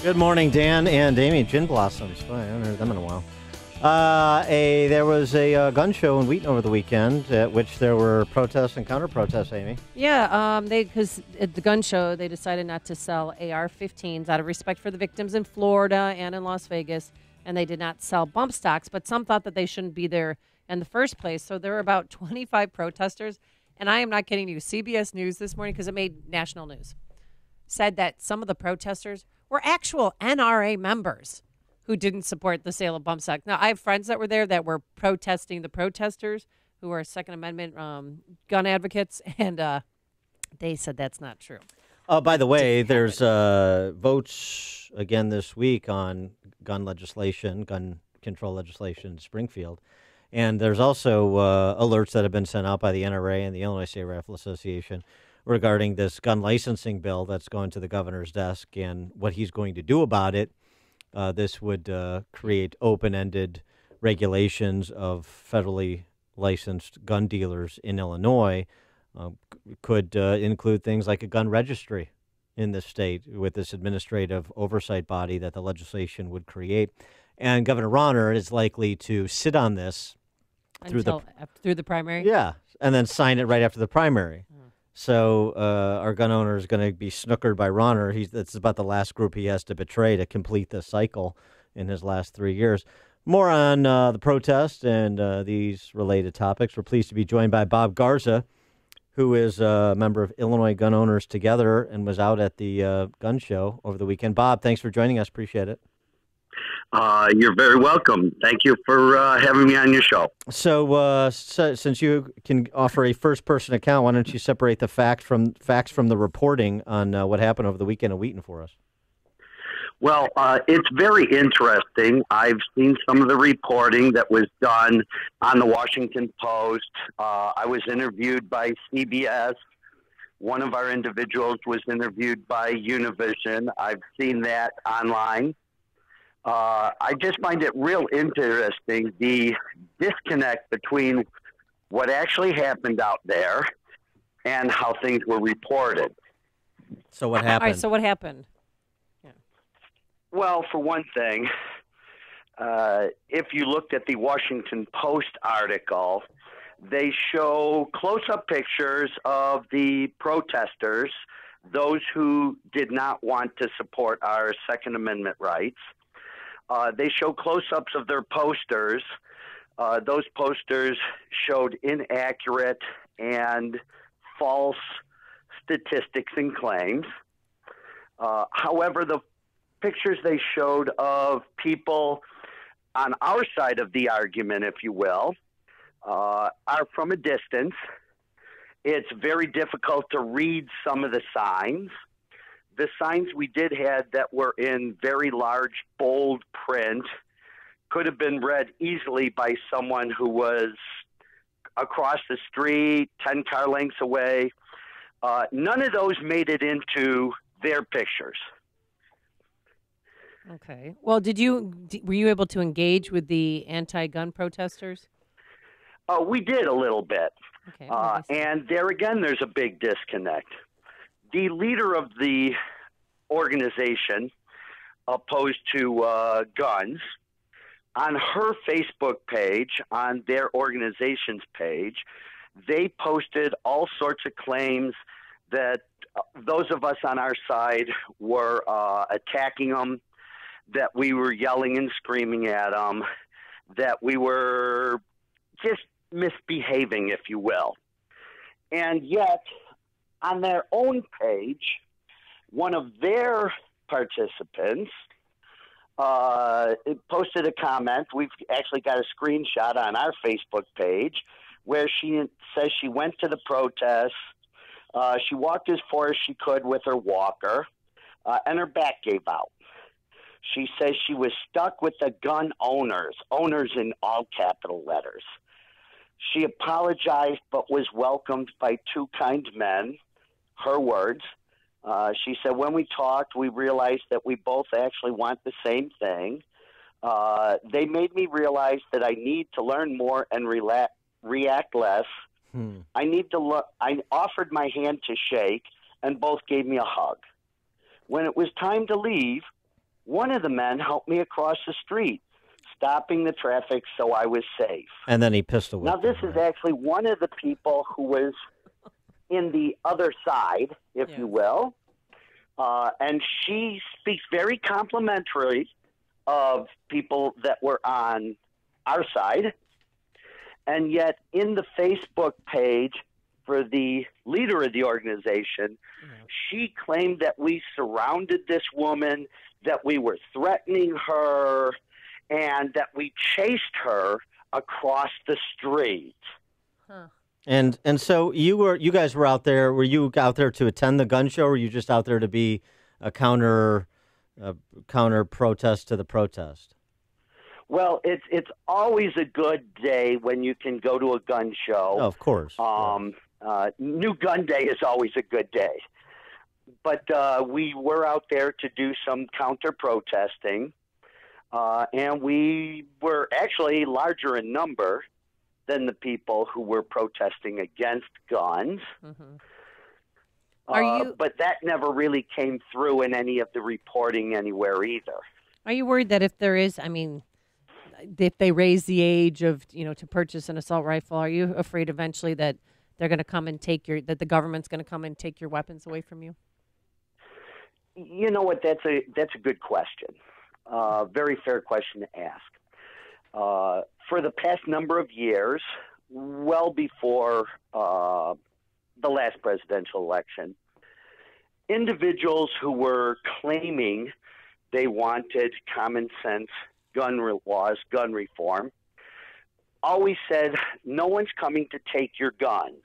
Good morning, Dan and Amy. Gin Blossoms. Boy, I haven't heard them in a while. There was a gun show in Wheaton over the weekend at which there were protests and counter-protests, Amy. Yeah, because at the gun show, they decided not to sell AR-15s out of respect for the victims in Florida and in Las Vegas, and they did not sell bump stocks, but some thought that they shouldn't be there in the first place. So there were about 25 protesters, and I am not kidding you. CBS News this morning, because it made national news, said that some of the protesters were actual NRA members who didn't support the sale of bump stocks. Now, I have friends that were there that were protesting the protesters who are Second Amendment gun advocates, and they said that's not true. By the way, there's votes again this week on gun control legislation in Springfield. And there's also alerts that have been sent out by the NRA and the Illinois State Rifle Association regarding this gun licensing bill that's going to the governor's desk and what he's going to do about it. This would create open-ended regulations of federally licensed gun dealers in Illinois. Could include things like a gun registry in the state with this administrative oversight body that the legislation would create. And Governor Rauner is likely to sit on this through the primary? Yeah, and then sign it right after the primary. So our gun owner is going to be snookered by Rauner. That's about the last group he has to betray to complete the cycle in his last 3 years. More on the protest and these related topics. We're pleased to be joined by Bob Garza, who is a member of Illinois Gun Owners Together and was out at the gun show over the weekend. Bob, thanks for joining us. Appreciate it. You're very welcome. Thank you for having me on your show. So since you can offer a first-person account, why don't you separate the facts from the reporting on what happened over the weekend in Wheaton for us? Well, it's very interesting. I've seen some of the reporting that was done on the Washington Post. I was interviewed by CBS. One of our individuals was interviewed by Univision. I've seen that online. I just find it real interesting, the disconnect between what actually happened out there and how things were reported. So what happened? All right, so what happened? Yeah. Well, for one thing, if you looked at the Washington Post article, they show close-up pictures of the protesters, those who did not want to support our Second Amendment rights. They show close-ups of their posters. Those posters showed inaccurate and false statistics and claims. However, the pictures they showed of people on our side of the argument, if you will, are from a distance. It's very difficult to read some of the signs. The signs we did have that were in very large, bold print could have been read easily by someone who was across the street, 10 car lengths away. None of those made it into their pictures. Okay. Well, were you able to engage with the anti-gun protesters? We did a little bit. Okay. And there again, there's a big disconnect. The leader of the organization opposed to guns, on her Facebook page, on their organization's page, they posted all sorts of claims that those of us on our side were attacking them, that we were yelling and screaming at them, that we were just misbehaving, if you will. And yet, on their own page, one of their participants posted a comment. We've actually got a screenshot on our Facebook page where she says she went to the protest. She walked as far as she could with her walker, and her back gave out. She says she was stuck with the gun owners in all capital letters. She apologized but was welcomed by two kind men. Her words. She said, when we talked, we realized that we both actually want the same thing. They made me realize that I need to learn more and react less. I offered my hand to shake, and both gave me a hug. When it was time to leave, One of the men helped me across the street, stopping the traffic so I was safe. And then he pistol Now, whipped this him, is right? actually one of the people who was in the other side, if Yes. you will. And she speaks very complimentary of people that were on our side. And yet, in the Facebook page for the leader of the organization, she claimed that we surrounded this woman, that we were threatening her, and that we chased her across the street. Huh. And so you guys were out there. Were you out there to attend the gun show, or were you just out there to be a counter protest to the protest? Well, it's always a good day when you can go to a gun show. Oh, of course. New Gun Day is always a good day. But we were out there to do some counter protesting, and we were actually larger in number than the people who were protesting against guns. Mm-hmm. But that never really came through in any of the reporting anywhere either. Are you worried that if there is, I mean, if they raise the age of, to purchase an assault rifle, are you afraid eventually that they're going to come and that the government's going to come and take your weapons away from you? You know what? That's a good question. Very fair question to ask. For the past number of years, well before the last presidential election, individuals who were claiming they wanted common sense gun laws, gun reform, always said, no one's coming to take your guns.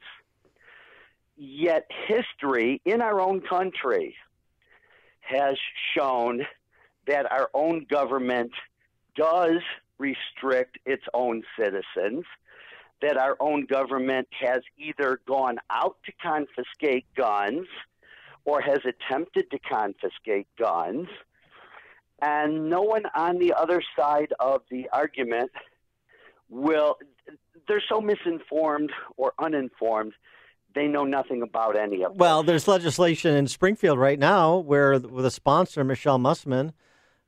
Yet history in our own country has shown that our own government does restrict its own citizens, that our own government has either gone out to confiscate guns or has attempted to confiscate guns. And no one on the other side of the argument they're so misinformed or uninformed, they know nothing about any of it. Well, there's legislation in Springfield right now where the sponsor, Michelle Mussman,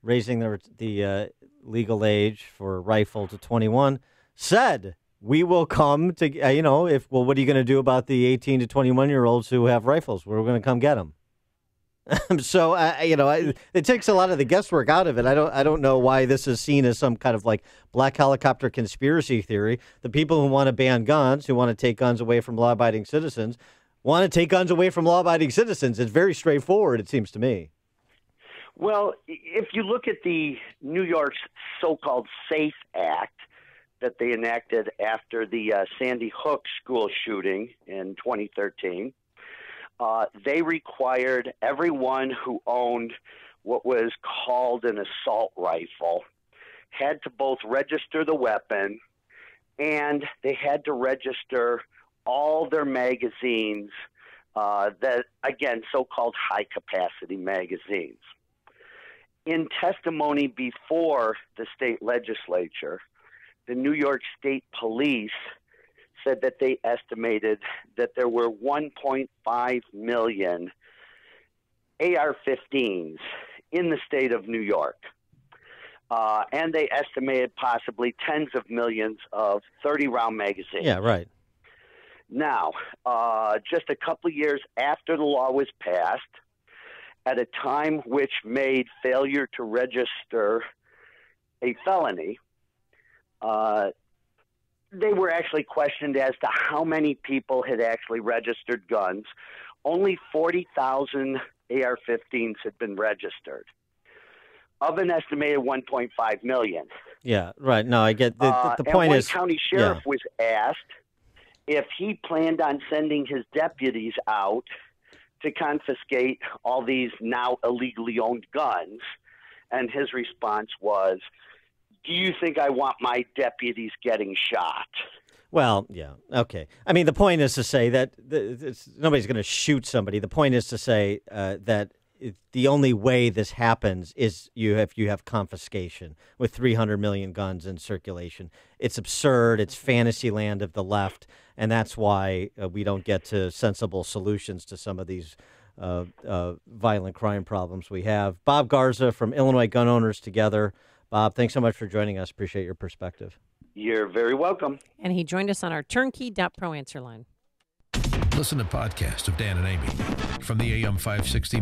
raising the legal age for a rifle to 21, said, we will come to, what are you going to do about the 18 to 21-year-olds who have rifles? We're going to come get them. So, it takes a lot of the guesswork out of it. I don't know why this is seen as some kind of like black helicopter conspiracy theory. The people who want to ban guns, who want to take guns away from law-abiding citizens, want to take guns away from law-abiding citizens. It's very straightforward, it seems to me. Well, if you look at the New York's so-called SAFE Act that they enacted after the Sandy Hook school shooting in 2013, they required everyone who owned what was called an assault rifle had to both register the weapon and they had to register all their magazines, that, again, so-called high-capacity magazines. In testimony before the state legislature, the New York State Police said that they estimated that there were 1.5 million AR-15s in the state of New York. And they estimated possibly tens of millions of 30-round magazines. Yeah, right. Now, just a couple of years after the law was passed, at a time which made failure to register a felony, they were actually questioned as to how many people had actually registered guns. Only 40,000 AR-15s had been registered of an estimated 1.5 million. Yeah, right. No, I get the point is, one county sheriff was asked if he planned on sending his deputies out to confiscate all these now illegally owned guns, and his response was, do you think I want my deputies getting shot? Well, yeah, okay. I mean, the point is to say that nobody's going to shoot somebody. The point is to say that the only way this happens is if you have confiscation with 300 million guns in circulation. It's absurd. It's fantasy land of the left, and that's why we don't get to sensible solutions to some of these violent crime problems we have. Bob Garza from Illinois Gun Owners Together. Bob, thanks so much for joining us. Appreciate your perspective. You're very welcome. And he joined us on our turnkey.pro answer line. Listen to podcast of Dan and Amy from the AM 560